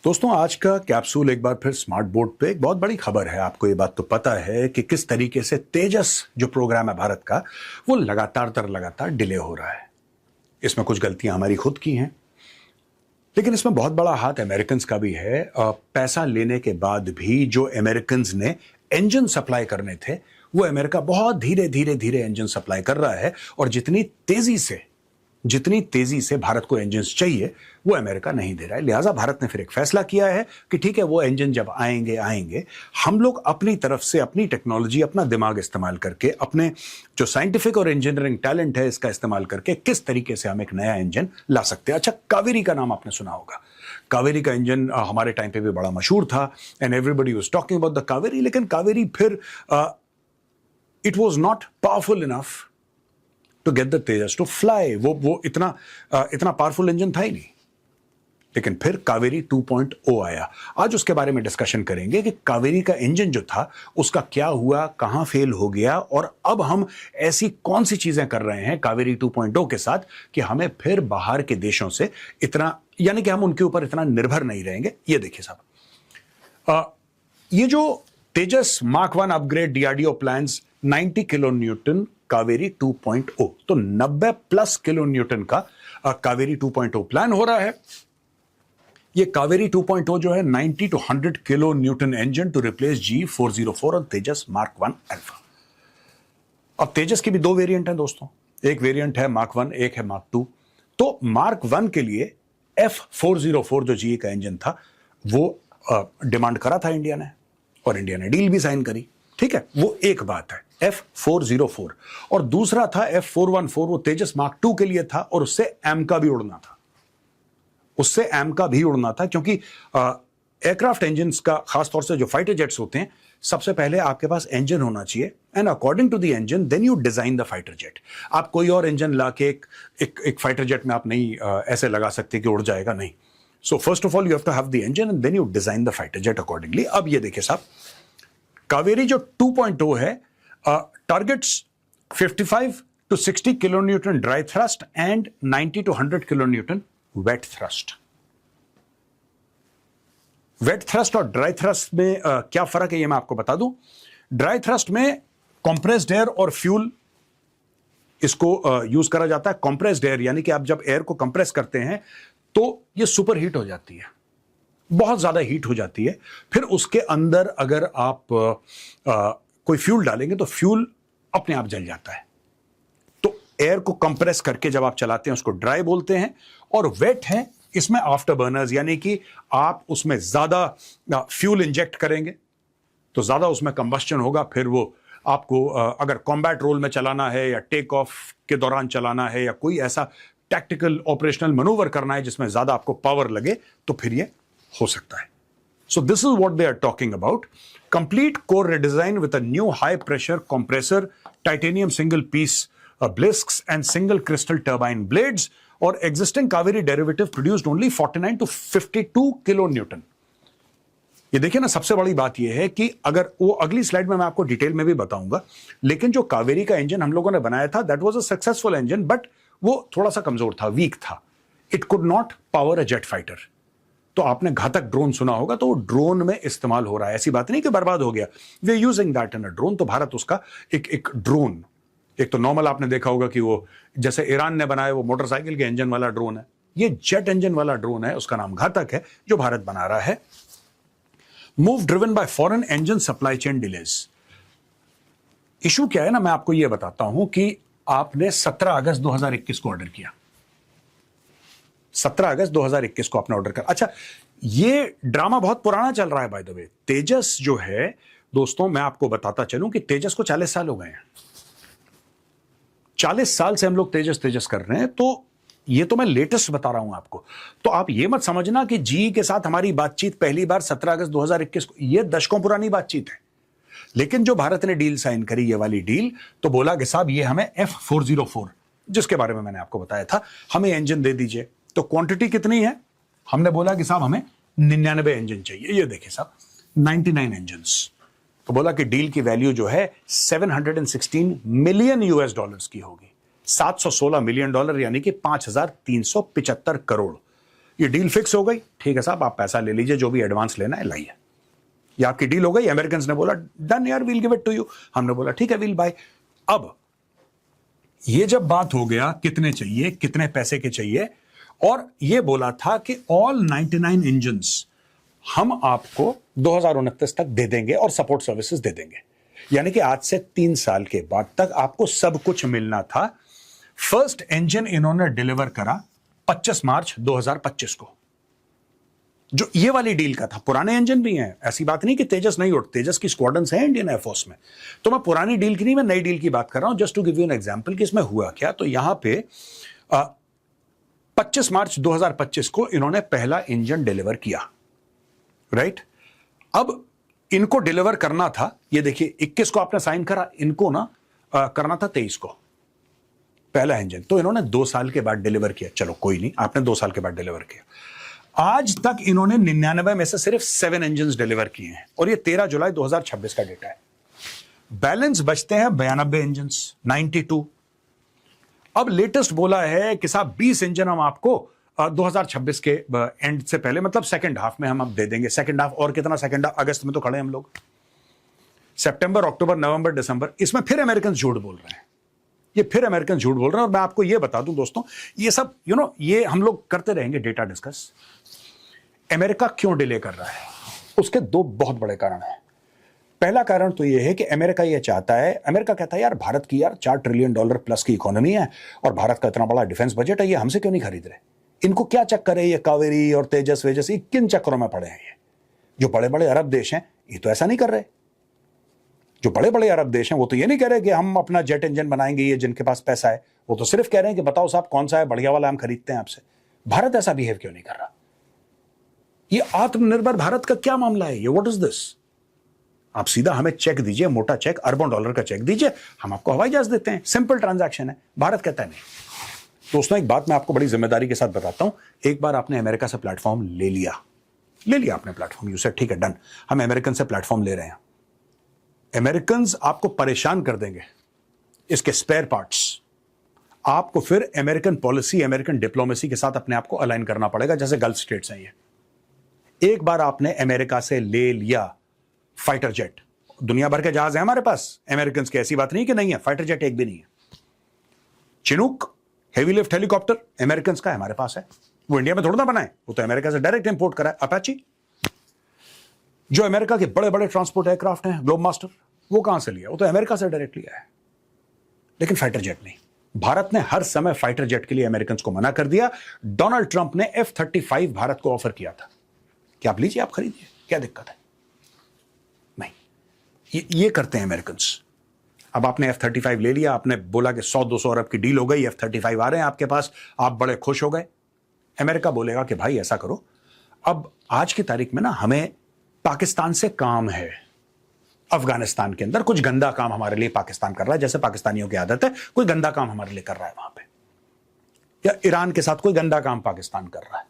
दोस्तों, आज का कैप्सूल एक बार फिर स्मार्ट बोर्ड पे एक बहुत बड़ी खबर है। आपको ये बात तो पता है कि किस तरीके से तेजस जो प्रोग्राम है भारत का, वो लगातार डिले हो रहा है। इसमें कुछ गलतियां हमारी खुद की हैं, लेकिन इसमें बहुत बड़ा हाथ अमेरिकन्स का भी है। पैसा लेने के बाद भी जो अमेरिकन्स ने इंजन सप्लाई करने थे, वो अमेरिका बहुत धीरे धीरे इंजन सप्लाई कर रहा है। और जितनी तेजी से भारत को इंजन चाहिए, वो अमेरिका नहीं दे रहा है। लिहाजा भारत ने फिर एक फैसला किया है कि ठीक है, वो इंजन जब आएंगे, हम लोग अपनी तरफ से अपनी टेक्नोलॉजी, अपना दिमाग इस्तेमाल करके, अपने जो साइंटिफिक और इंजीनियरिंग टैलेंट है इसका इस्तेमाल करके किस तरीके से हम एक नया इंजन ला सकते हैं। अच्छा, कावेरी का नाम आपने सुना होगा। कावेरी का इंजन हमारे टाइम पे भी बड़ा मशहूर था and everybody was talking about the Kaveri. लेकिन कावेरी फिर it was not powerful enough to get the Tejas to fly. वो इतना पावरफुल इंजन था ही नहीं। लेकिन फिर कावेरी 2.0 आया। आज उसके बारे में डिस्कशन करेंगे कि कावेरी का इंजन जो था उसका क्या हुआ, कहां फेल हो गया, और अब हम ऐसी कौन सी चीजें कर रहे हैं कावेरी 2.0 के साथ कि हमें फिर बाहर के देशों से इतना, यानी कि हम उनके ऊपर इतना निर्भर नहीं रहेंगे। ये देखिए साहब, ये जो Tejas mark 1 upgrade DRDO plans 90 kilo newton Kaveri 2.0, तो 90 प्लस किलो न्यूटन का कावेरी 2.0 प्लान हो रहा है। ये कावेरी 2.0 जो है 90 to 100 kilo newton engine to replace G404 और तेजस मार्क 1 अल्फा। अब तेजस की भी दो वेरिएंट हैं दोस्तों। एक वेरिएंट है मार्क 1, एक है मार्क 2। तो मार्क 1 के लिए F404 जो GE का इंजन था, वो डिमांड करा था इंडिया ने, और इंडिया ने डील भी साइन करी। ठीक है, वो एक बात है F404। और दूसरा था F414, वो तेजस मार्क 2 के लिए था, और उससे एम का भी उड़ना था। क्योंकि एयरक्राफ्ट इंजन्स का, खासतौर से जो फाइटर जेट्स होते हैं, सबसे पहले आपके पास इंजन होना चाहिए, and according to the engine then you design the fighter jet. आप कोई और इंजन लाके एक फाइटर जेट में आप नहीं ऐसे लगा सकते कि उड़ जाएगा, नहीं। So first of all you have to have the engine and then you design the fighter jet accordingly. अब ये देखिए साहब, कावेरी जो 2.0 है targets 55 to 60 kilo newton dry thrust and 90 to 100 kilo newton wet thrust. Wet thrust और dry thrust में क्या फर्क है ये मैं आपको बता दूं। ड्राई थ्रस्ट में कंप्रेस्ड एयर और फ्यूल इसको यूज करा जाता है। कंप्रेस्ड एयर यानी कि आप जब एयर को कंप्रेस करते हैं तो ये सुपर हीट हो जाती है, बहुत ज्यादा हीट हो जाती है। फिर उसके अंदर अगर आप कोई फ्यूल डालेंगे तो फ्यूल अपने आप जल जाता है। तो एयर को कंप्रेस करके जब आप चलाते हैं उसको ड्राई बोलते हैं। और वेट है, इसमें आफ्टर बर्नर्स, यानी कि आप उसमें ज्यादा फ्यूल इंजेक्ट करेंगे तो ज्यादा उसमें कंबस्शन होगा। फिर वो आपको अगर कॉम्बैट रोल में चलाना है या टेक ऑफ के दौरान चलाना है या कोई ऐसा टैक्टिकल ऑपरेशनल मनूवर करना है जिसमें ज्यादा आपको पावर लगे, तो फिर ये हो सकता है। So this is what they are talking about. Complete core redesign with a new high pressure compressor, titanium single piece blisks and single crystal turbine blades, और existing Kaveri derivative produced only 49 to 52 kilo Newton. ये देखिए ना, सबसे बड़ी बात ये है कि अगर वो अगली स्लाइड में मैं आपको डिटेल में भी बताऊंगा, लेकिन जो कावेरी का इंजन हम लोगों ने बनाया था, that was a successful engine, but वो थोड़ा सा कमजोर था, वीक था। It could not power a jet fighter. तो आपने घातक ड्रोन सुना होगा, तो वो ड्रोन में इस्तेमाल हो रहा है। ऐसी बात नहीं कि बर्बाद हो गया, we are using that in a drone. तो भारत उसका एक ड्रोन, एक तो नॉर्मल आपने देखा होगा कि वो जैसे ईरान ने बनाया, वो मोटरसाइकिल के इंजन वाला ड्रोन है। ये जेट इंजन वाला ड्रोन है, उसका नाम घातक है, जो भारत बना रहा है। Move driven by foreign engine supply chain delays. Issue क्या है ना, मैं आपको यह बताता हूं कि आपने 17 अगस्त 2021 को ऑर्डर किया। 17 अगस्त 2021 को आपने ऑर्डर कर। अच्छा, ये ड्रामा बहुत पुराना चल रहा है बाय द वे। तेजस जो है दोस्तों, मैं आपको बताता चलूं कि तेजस को 40 साल हो गए हैं। 40 साल से हम लोग तेजस कर रहे हैं। तो ये तो मैं लेटेस्ट बता रहा हूं आपको। तो आप ये मत समझना कि जीई के साथ हमारी बातचीत पहली बार 17 अगस्त 2021 को, ये दशकों पुरानी बातचीत है। लेकिन जो भारत ने डील साइन करी, ये वाली डील, तो बोला कि साहब ये हमें F404, जिसके बारे में मैंने आपको बताया था, हमें इंजन दे दीजिए। तो क्वांटिटी कितनी है? हमने बोला कि साहब हमें 99 इंजन चाहिए। ये देखिए साहब, 99 इंजन्स। तो बोला कि डील की वैल्यू जो है 716 मिलियन यूएस डॉलर्स की होगी। $716 मिलियन यानी कि 5,375 करोड़। ये डील फिक्स हो गई, ठीक है साहब, आप पैसा ले लीजिए, जो भी एडवांस लेना है लाइए। ये आपकी डील हो गई। अमेरिकन ने बोला डन यार, we'll give it to you. हमने बोला ठीक है, वील बाय। अब ये जब बात हो गया कितने चाहिए, कितने पैसे के चाहिए, और ये बोला था कि ऑल 99 इंजन्स हम आपको 2029 तक दे देंगे और सपोर्ट सर्विसेज दे देंगे। यानी कि आज से 3 साल के बाद तक आपको सब कुछ मिलना था। फर्स्ट इंजन इन्होंने डिलीवर करा 25 मार्च 2025 को, जो ये वाली डील का था। पुराने इंजन भी हैं, ऐसी बात नहीं कि तेजस नहीं उठ, तेजस की स्क्वाड्रन्स हैं इंडियन एयरफोर्स में। तो मैं पुरानी डील की नहीं, मैं नई डील की बात कर रहा हूं, just to give you an example कि इसमें हुआ क्या। तो यहां पे 25 मार्च 2025 को इन्होंने पहला इंजन डिलीवर किया, राइट। अब इनको डिलीवर करना था, ये देखिए 21 को आपने साइन करा, इनको ना करना था 23 को पहला इंजन। तो इन्होंने 2 साल के बाद डिलीवर किया। चलो कोई नहीं, आपने 2 साल के बाद डिलीवर किया। आज तक इन्होंने 99 में से सिर्फ 7 इंजन डिलीवर किए हैं, और ये 13 जुलाई 2026 का डेटा है। बैलेंस बचते हैं 92 इंजन, 92। अब लेटेस्ट बोला है कि साहब 20 इंजन हम आपको 2026 के एंड से पहले, मतलब सेकंड हाफ में हम अब दे देंगे। सेकंड हाफ और कितना, सेकंड हाफ अगस्त में तो खड़े हम लोग, सितंबर, अक्टूबर, नवंबर, दिसंबर। इसमें फिर अमेरिकन झूठ बोल रहे हैं, ये फिर अमेरिकन झूठ बोल रहे हैं। और मैं आपको ये बता दूं दोस्तों, ये सब ये हम लोग करते रहेंगे डेटा डिस्कस। अमेरिका क्यों डिले कर रहा है, उसके 2 बहुत बड़े कारण हैं। पहला कारण तो यह है कि अमेरिका ये चाहता है, अमेरिका कहता है यार भारत की यार $4 ट्रिलियन प्लस की इकोनॉमी है और भारत का इतना बड़ा डिफेंस बजट है, ये हमसे क्यों नहीं खरीद रहे। इनको क्या चक्कर है, ये कावेरी और तेजस वेजस, ये किन चक्करों में पड़े हैं। ये जो बड़े बड़े अरब देश हैं ये तो ऐसा नहीं कर रहे। जो बड़े बड़े अरब देश हैं वो तो ये नहीं कह रहे कि हम अपना जेट इंजन बनाएंगे, ये जिनके पास पैसा है वो तो सिर्फ कह रहे हैं कि बताओ साहब कौन सा है बढ़िया वाला, हम खरीदते हैं आपसे। भारत ऐसा बिहेव क्यों नहीं कर रहा। ये आत्मनिर्भर भारत का क्या मामला है, ये व्हाट इज दिस। आप सीधा हमें चेक दीजिए, मोटा चेक, अरबों डॉलर का चेक दीजिए, हम आपको हवाई जहाज देते हैं, सिंपल ट्रांजैक्शन है। भारत कहता है नहीं। दोस्तों एक बात मैं आपको बड़ी जिम्मेदारी के साथ बताता हूं, एक बार आपने अमेरिका से प्लेटफॉर्म ले लिया आपने प्लेटफॉर्म, यू सेड ठीक है डन, हम अमेरिकन से प्लेटफॉर्म ले रहे हैं। अमेरिकन आपको परेशान कर देंगे, इसके स्पेयर पार्ट्स आपको फिर अमेरिकन पॉलिसी, अमेरिकन डिप्लोमेसी के साथ अपने आप को अलाइन करना पड़ेगा, जैसे गल्फ स्टेट्स हैं ये। एक बार आपने अमेरिका से ले लिया फाइटर जेट, दुनिया भर के जहाज है हमारे पास अमेरिकन के, ऐसी बात नहीं कि नहीं है, फाइटर जेट एक भी नहीं है। Chinook heavy lift helicopter American का हमारे पास है, वो इंडिया में थोड़ा ना बनाए, वो तो अमेरिका से डायरेक्ट इंपोर्ट करा है। अपाची, जो अमेरिका के बड़े बड़े ट्रांसपोर्ट एयरक्राफ्ट हैं, ग्लोब मास्टर, वो कहां से लिया, वो तो अमेरिका से डायरेक्ट लिया है। लेकिन फाइटर जेट नहीं। भारत ने हर समय फाइटर जेट के लिए अमेरिकन को मना कर दिया। डोनाल्ड ट्रंप ने F-35 भारत को ऑफर किया था कि आप लीजिए, आप खरीदिए, क्या दिक्कत है। नहीं, ये करते हैं अमेरिकन। अब आपने F-35 ले लिया, आपने बोला कि 100-200 अरब की डील हो गई, F-35 आ रहे हैं आपके पास, आप बड़े खुश हो गए। अमेरिका बोलेगा कि भाई ऐसा करो, अब आज की तारीख में ना हमें पाकिस्तान से काम है, अफगानिस्तान के अंदर कुछ गंदा काम हमारे लिए पाकिस्तान कर रहा है, जैसे पाकिस्तानियों की आदत है, कोई गंदा काम हमारे लिए कर रहा है वहां पे, या ईरान के साथ कोई गंदा काम पाकिस्तान कर रहा है,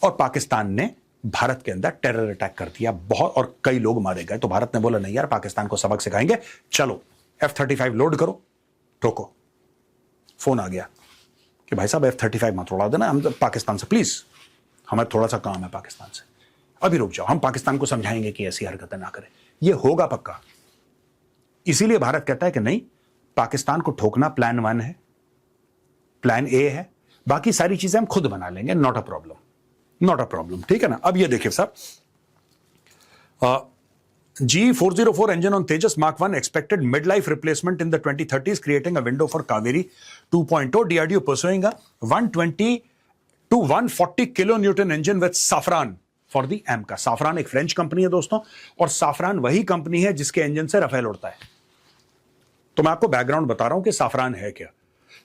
और पाकिस्तान ने भारत के अंदर टेरर अटैक कर दिया बहुत, और कई लोग मारे गए। तो भारत ने बोला नहीं यार, पाकिस्तान को सबक सिखाएंगे, चलो F-35 लोड करो, ठोको। फोन आ गया कि भाई साहब F-35 मत उड़ा देना, हम पाकिस्तान से प्लीज, हमें थोड़ा सा काम है पाकिस्तान से, अभी रुक जाओ, हम पाकिस्तान को समझाएंगे कि ऐसी हरकतें ना करें। ये होगा पक्का। इसीलिए भारत कहता है कि नहीं, पाकिस्तान को ठोकना प्लान 1 है, प्लान A है, बाकी सारी चीजें हम खुद बना लेंगे, not a problem, not a problem, ठीक है ना। अब ये देखिए साहब, G404 engine on Tejas Mark 1 expected mid-life replacement in the 2030s, creating a window for Kaveri 2.0. DRDO pursuing a 120 to 140 kilonewton engine with Safran for the AMCA. Safran एक French company है दोस्तों, और Safran वही company है जिसके engine से Rafale उड़ता है। तो मैं आपको बैकग्राउंड बता रहा हूं कि Safran है क्या।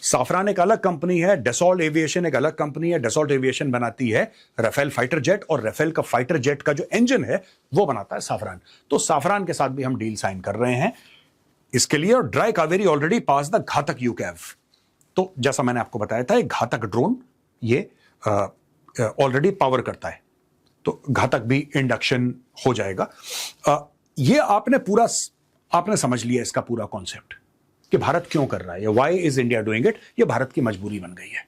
साफरान एक अलग कंपनी है, डेसॉल्ट एविएशन एक अलग कंपनी है। डेसॉल्ट एविएशन बनाती है राफेल फाइटर जेट, और राफेल का फाइटर जेट का जो इंजन है वो बनाता है साफरान। तो साफरान के साथ भी हम डील साइन कर रहे हैं इसके लिए। और dry Kaveri already pass the घातक यूकैव। तो जैसा मैंने आपको बताया था, एक घातक ड्रोन ये ऑलरेडी पावर करता है, तो घातक भी इंडक्शन हो जाएगा। ये आपने समझ लिया इसका पूरा कॉन्सेप्ट कि भारत क्यों कर रहा है, why is India doing it, ये भारत की मजबूरी बन गई है।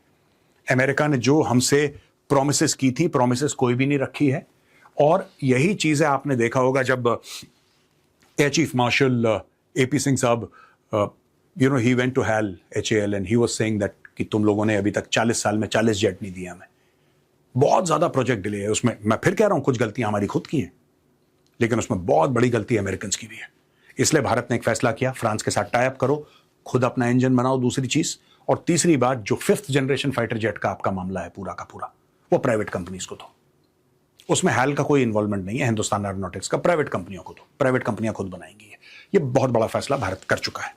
अमेरिका ने जो हमसे प्रोमिसेस की थी, प्रोमिसेस कोई भी नहीं रखी है। और यही चीजें आपने देखा होगा जब air chief marshal A P Singh साहब, he went to HAL HAL and he was saying that कि तुम लोगों ने अभी तक 40 साल में 40 जेट नहीं दिया हमें। बहुत ज्यादा प्रोजेक्ट डिले है उसमें। मैं फिर कह रहा हूं कुछ गलतियां हमारी खुद की हैं, लेकिन उसमें बहुत बड़ी गलती अमेरिकन की भी है। इसलिए भारत ने एक फैसला किया, फ्रांस के साथ टाई अप करो, खुद अपना इंजन बनाओ। दूसरी चीज, और तीसरी बात, जो 5th जनरेशन फाइटर जेट का आपका मामला है पूरा का पूरा, वो प्राइवेट कंपनीज को दो। उसमें हैल का कोई इन्वॉल्वमेंट नहीं है, हिंदुस्तान एरोनॉटिक्स का। प्राइवेट कंपनियों को दो, प्राइवेट कंपनियां खुद बनाएंगी। ये बहुत बड़ा फैसला भारत कर चुका है।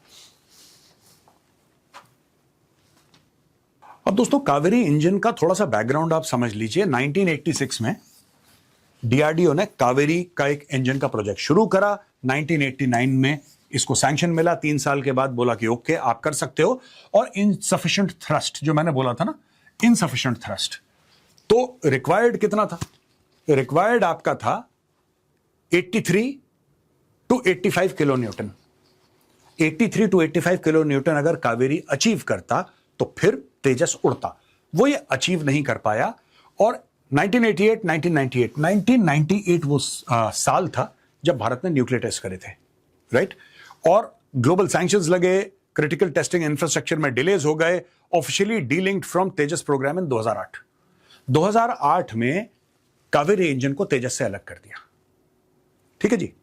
अब दोस्तों, कावेरी इंजन का थोड़ा सा बैकग्राउंड आप समझ लीजिए। 1986 में डीआरडीओ ने कावेरी का एक इंजन का प्रोजेक्ट शुरू करा। 1989 में इसको सैंक्शन मिला। 3 साल के बाद बोला कि ओके आप कर सकते हो। और इनसफिशिएंट थ्रस्ट, जो मैंने बोला था ना, इनसफिशिएंट थ्रस्ट, तो रिक्वायर्ड कितना था? रिक्वायर्ड आपका था 83 to 85 kilo Newton. 83 to 85 kilo Newton अगर कावेरी अचीव करता तो फिर तेजस उड़ता। वो ये अचीव नहीं कर पाया। और 1998 वो साल था जब भारत ने न्यूक्लियर टेस्ट करे थे, राइट? और ग्लोबल सैंक्शंस लगे, क्रिटिकल टेस्टिंग इंफ्रास्ट्रक्चर में डिलेज हो गए, ऑफिशियली डीलिंक्ड फ्रॉम तेजस प्रोग्राम इन 2008। 2008 में कावेरी इंजन को तेजस से अलग कर दिया। ठीक है जी,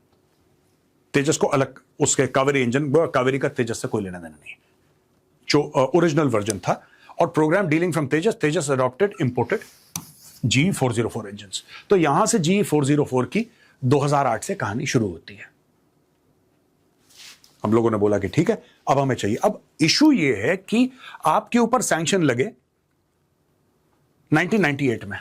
तेजस को अलग, उसके कावेरी इंजन, कावेरी का तेजस से कोई लेना देना नहीं, जो ओरिजिनल वर्जन था। और programme dealing from Tejas adopted imported GE404 engine. तो यहां से GE404 की 2008 से कहानी शुरू होती है। हम लोगों ने बोला कि ठीक है, अब हमें चाहिए। अब इशू ये है कि आपके ऊपर सैंक्शन लगे 1998 में।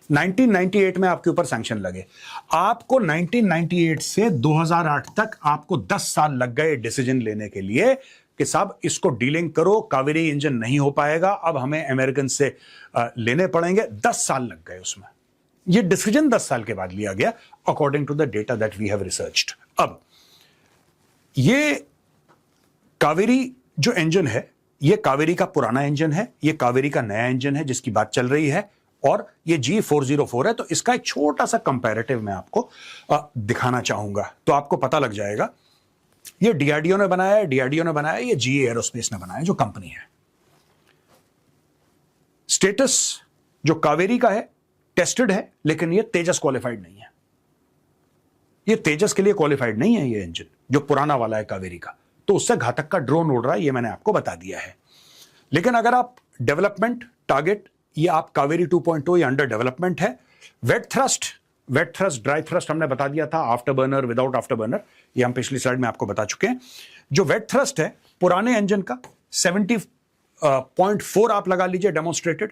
1998 में आपके ऊपर सैंक्शन लगे। आपको 1998 से 2008 तक आपको 10 साल लग गए डिसीजन लेने के लिए कि साहब इसको डीलिंग करो, कावेरी इंजन नहीं हो पाएगा, अब हमें अमेरिकन से लेने पड़ेंगे। 10 साल लग गए उसमें। यह डिसीजन 10 साल के बाद लिया गया, according to the data that we have researched. अब ये कावेरी जो इंजन है, ये कावेरी का पुराना इंजन है, ये कावेरी का नया इंजन है जिसकी बात चल रही है, और ये GE404 है। तो इसका एक छोटा सा कंपैरेटिव मैं आपको दिखाना चाहूंगा, तो आपको पता लग जाएगा। ये डीआरडीओ ने बनाया है, ये GE एरोस्पेस ने बनाया है, जो कंपनी है। स्टेटस जो कावेरी का है टेस्टेड है, लेकिन ये तेजस क्वालिफाइड नहीं है। ये तेजस के लिए क्वालिफाइड नहीं है ये इंजन, जो पुराना वाला है कावेरी का। तो उससे घातक का ड्रोन उड़ रहा है, ये मैंने आपको बता दिया है। लेकिन अगर आप डेवलपमेंट टारगेट, ये आप कावेरी 2.0 ये अंडर डेवलपमेंट है। वेट थ्रस्ट, ड्राई थ्रस्ट हमने बता दिया था, after burner, without after burner, ये हम पिछली स्लाइड में आपको बता चुके हैं। जो वेट थ्रस्ट है पुराने इंजन का 70.4 आप लगा लीजिए डेमोन्स्ट्रेटेड।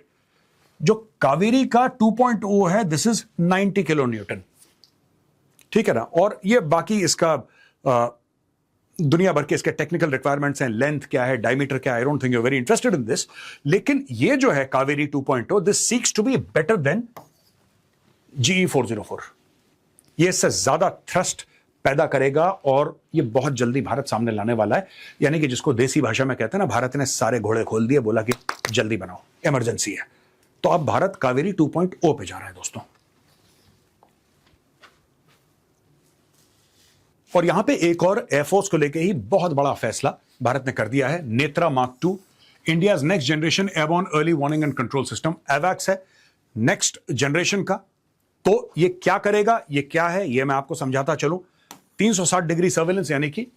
जो कावेरी का 2.0 है, दिस इज 90 किलो न्यूटन। ठीक है ना? और ये बाकी इसका दुनिया भर के इसके टेक्निकल रिक्वायरमेंट्स हैं, लेंथ क्या है, डायमीटर क्या है, I don't think you very interested in this. लेकिन ये जो है Kaveri 2.0, this seeks to be better than GE404। ये इससे ज्यादा थ्रस्ट पैदा करेगा और ये बहुत जल्दी भारत सामने लाने वाला है। यानी कि जिसको देसी भाषा में कहते हैं ना, भारत ने सारे घोड़े खोल दिए, बोला कि जल्दी बनाओ, इमरजेंसी है। तो अब भारत कावेरी 2.0 पे जा रहा है दोस्तों। और यहां पे एक और एयरफोर्स को लेके ही बहुत बड़ा फैसला भारत ने कर दिया है। Netra mark 2, India's next generation airborne early warning and control system, एवैक्स है नेक्स्ट जनरेशन का। तो ये क्या करेगा, ये क्या है, ये मैं आपको समझाता चलूं। 360 डिग्री सर्वेलेंस, यानी कि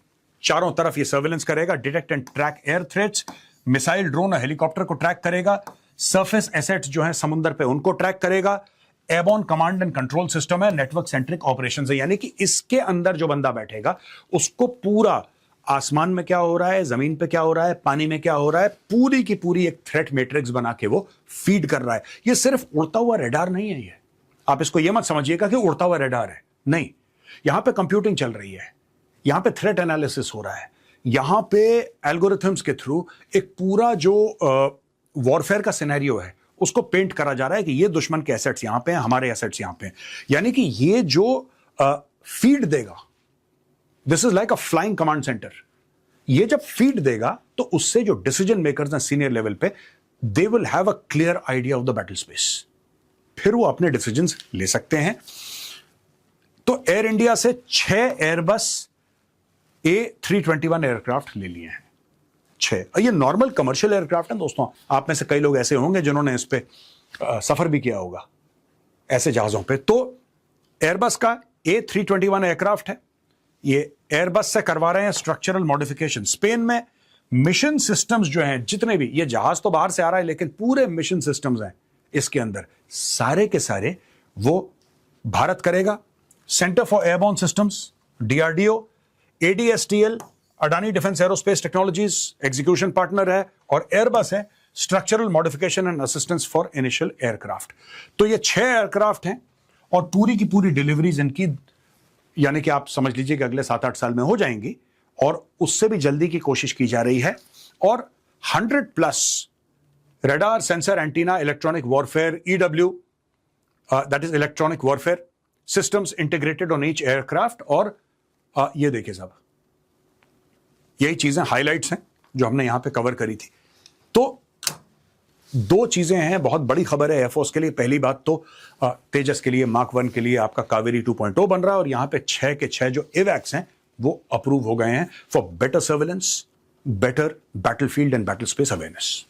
चारों तरफ ये सर्वेलेंस करेगा, detect and track air threats, missile, drone और हेलीकॉप्टर को ट्रैक करेगा, सरफेस एसेट्स जो है समुद्र पे उनको ट्रैक करेगा। Airborne command and control system है, नेटवर्क सेंट्रिक ऑपरेशंस है, यानी कि इसके अंदर जो बंदा बैठेगा उसको पूरा आसमान में क्या हो रहा है, जमीन पे क्या हो रहा है, पानी में क्या हो रहा है, पूरी की पूरी एक थ्रेट मैट्रिक्स बना के वो फीड कर रहा है। ये सिर्फ उड़ता हुआ रेडार नहीं है, ये आप इसको ये मत समझिएगा कि उड़ता हुआ रेडार है, नहीं। यहां पे कंप्यूटिंग चल रही है, यहां पे थ्रेट एनालिसिस हो रहा है, यहां पे एल्गोरिथम्स के थ्रू एक पूरा जो वॉरफेयर का सिनेरियो है उसको पेंट करा जा रहा है कि ये दुश्मन के एसेट्स यहां पे हैं, हमारे एसेट्स यहां पे हैं। यानी कि ये जो फीड देगा, this is like a flying command centre. ये जब फीड देगा तो उससे जो डिसीजन मेकर्स हैं सीनियर लेवल पे, they will have a clear idea of the battle space, फिर वो अपने डिसीजंस ले सकते हैं। तो एयर इंडिया से 6 एयरबस A321 एयरक्राफ्ट ले लिए हैं, 6। ये नॉर्मल कमर्शियल एयरक्राफ्ट हैं दोस्तों। आप में से कई लोग ऐसे होंगे जिन्होंने इस पे सफर भी किया होगा, ऐसे जहाजों पे। तो एयरबस का A321 एयरक्राफ्ट है, ये एयरबस से करवा रहे हैं स्ट्रक्चरल मॉडिफिकेशन। स्पेन में मिशन सिस्टम्स जो हैं जितने भी, ये जहाज तो बाहर से आ रहा है लेकिन पूरे मिशन सिस्टम्स हैं इसके अंदर, सारे के सारे वो भारत करेगा। Centre for airborne systems, DRDO, ADSTL, Adani defence aerospace technologies execution partner है, और एयरबस है structural modification and assistance for initial aircraft. तो ये 6 एयरक्राफ्ट हैं और पूरी की पूरी डिलीवरीज इनकी, यानी कि आप समझ लीजिए कि अगले 7-8 साल में हो जाएंगी, और उससे भी जल्दी की कोशिश की जा रही है। और 100+ radar, sensor, antenna, electronic warfare, EW, that is electronic warfare systems integrated on each aircraft. और ये देखिए साहब, यही चीजें हाइलाइट्स हैं जो हमने यहां पे कवर करी थी। तो 2 चीजें हैं, बहुत बड़ी खबर है एयरफोर्स के लिए। पहली बात तो तेजस के लिए, मार्क 1 के लिए आपका कावेरी 2.0 बन रहा है, और यहां पे 6 के 6 जो एवैक्स हैं वो अप्रूव हो गए हैं for better surveillance, better battlefield and battle space awareness.